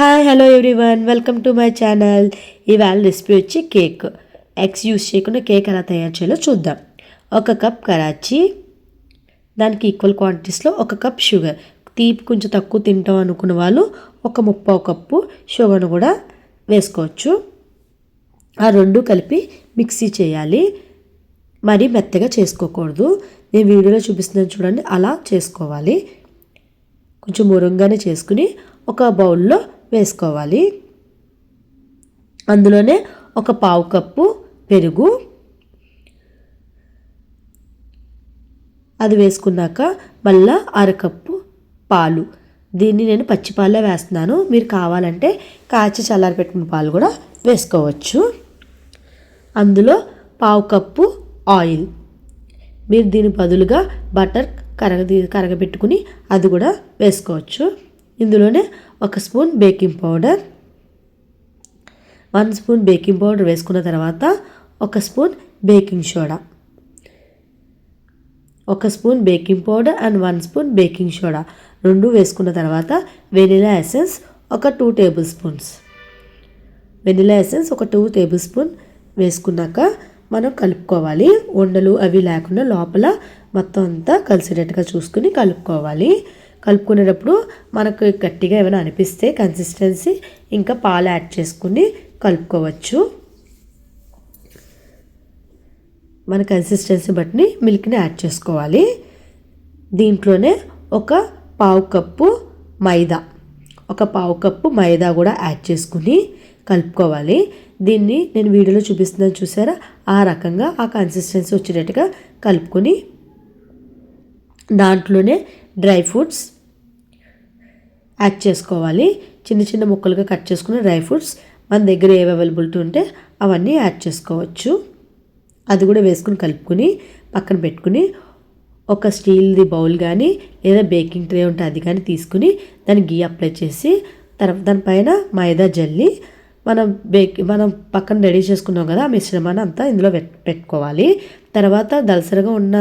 Hi hello everyone, welcome to my channel. ఇవాళ recipe వచ్చి cake. Eggs use చేయకుండా cake ఎలా తయారు చేయాలో చూద్దాం. 1 కప్ కరాచీ, దానికి ఈక్వల్ క్వాంటిటీస్లో 1 కప్ షుగర్. తీపి కొంచెం తక్కువ తింటాం అనుకున్న వాళ్ళు 1 కప్పు షుగర్ను కూడా వేసుకోవచ్చు. ఆ రెండు కలిపి మిక్సీ చేయాలి. మరీ మెత్తగా చేసుకోకూడదు. నేను వీడియోలో చూపిస్తున్నాను చూడండి, అలా చేసుకోవాలి. కొంచెం మురంగానే చేసుకుని ఒక బౌల్లో వేసుకోవాలి. అందులోనే 1/4 కప్పు పెరుగు, అది వేసుకున్నాక మళ్ళీ 1/2 కప్పు పాలు. దీన్ని నేను పచ్చి పాలే వేస్తున్నాను. మీరు కావాలంటే కాచి చల్లారి పెట్టిన పాలు కూడా వేసుకోవచ్చు. అందులో 1/4 కప్పు ఆయిల్. మీరు దీని బదులుగా బటర్ కరగబెట్టుకుని అది కూడా వేసుకోవచ్చు. ఇందులోనే 1 spoon baking powder, 1 spoon baking powder వేసుకున్న తర్వాత 1 spoon baking soda, 1 spoon baking powder and 1 spoon baking soda రెండు వేసుకున్న తర్వాత వెనిలా ఎసెన్స్ ఒక 2 టేబుల్ స్పూన్స్. వెనిలా ఎసెన్స్ ఒక 2 టేబుల్ స్పూన్ వేసుకున్నాక మనం కలుపుకోవాలి. ఉండలు అవి లేకుండా లోపల మొత్తం అంతా కలిసేటట్టుగా చూసుకుని కలుపుకోవాలి. కలుపుకునేటప్పుడు మనకు గట్టిగా ఏమైనా అనిపిస్తే కన్సిస్టెన్సీ ఇంకా పాలు యాడ్ చేసుకుని కలుపుకోవచ్చు. మన కన్సిస్టెన్సీ బట్టి మిల్క్ని యాడ్ చేసుకోవాలి. దీంట్లోనే 1/4 కప్పు మైదా, 1/4 కప్పు మైదా కూడా యాడ్ చేసుకుని కలుపుకోవాలి. దీన్ని నేను వీడియోలో చూపిస్తున్నాను చూసారా, ఆ రకంగా ఆ కన్సిస్టెన్సీ వచ్చేటట్టుగా కలుపుకొని దాంట్లోనే డ్రై ఫ్రూట్స్ యాడ్ చేసుకోవాలి. చిన్న చిన్న ముక్కలుగా కట్ చేసుకున్న డ్రై ఫ్రూట్స్ మన దగ్గర ఏవి అవైలబిలిటీ ఉంటే అవన్నీ యాడ్ చేసుకోవచ్చు. అది కూడా వేసుకుని కలుపుకొని పక్కన పెట్టుకుని ఒక స్టీల్ది బౌల్ కానీ లేదా బేకింగ్ ట్రే ఉంటే అది కానీ తీసుకుని దానికి గీ అప్లై చేసి తర్వాత దానిపైన మైదా జల్లి మనం పక్కన రెడీ చేసుకున్నాం కదా ఆ మిశ్రమాన్ని అంతా ఇందులో పెట్టుకోవాలి. తర్వాత దలసరిగా ఉన్న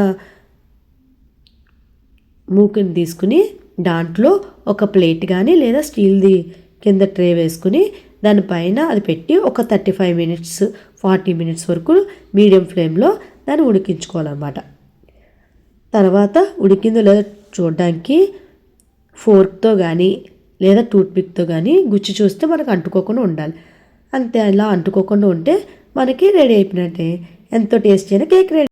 మూకుని తీసుకుని దాంట్లో ఒక ప్లేట్ కానీ లేదా స్టీల్ది కింద ట్రే వేసుకుని దానిపైన అది పెట్టి ఒక 35 మినిట్స్ 40 మినిట్స్ వరకు మీడియం ఫ్లేమ్లో దాన్ని ఉడికించుకోవాలన్నమాట. తర్వాత ఉడికిందో లేదో చూడడానికి ఫోర్క్తో కానీ లేదా టూత్పిక్తో కానీ గుచ్చి చూస్తే మనకు అంటుకోకుండా ఉండాలి. అంతే, అలా అంటుకోకుండా ఉంటే మనకి రెడీ అయిపోయినట్టే. ఎంతో టేస్టీ అయిన కేక్ రెడీ.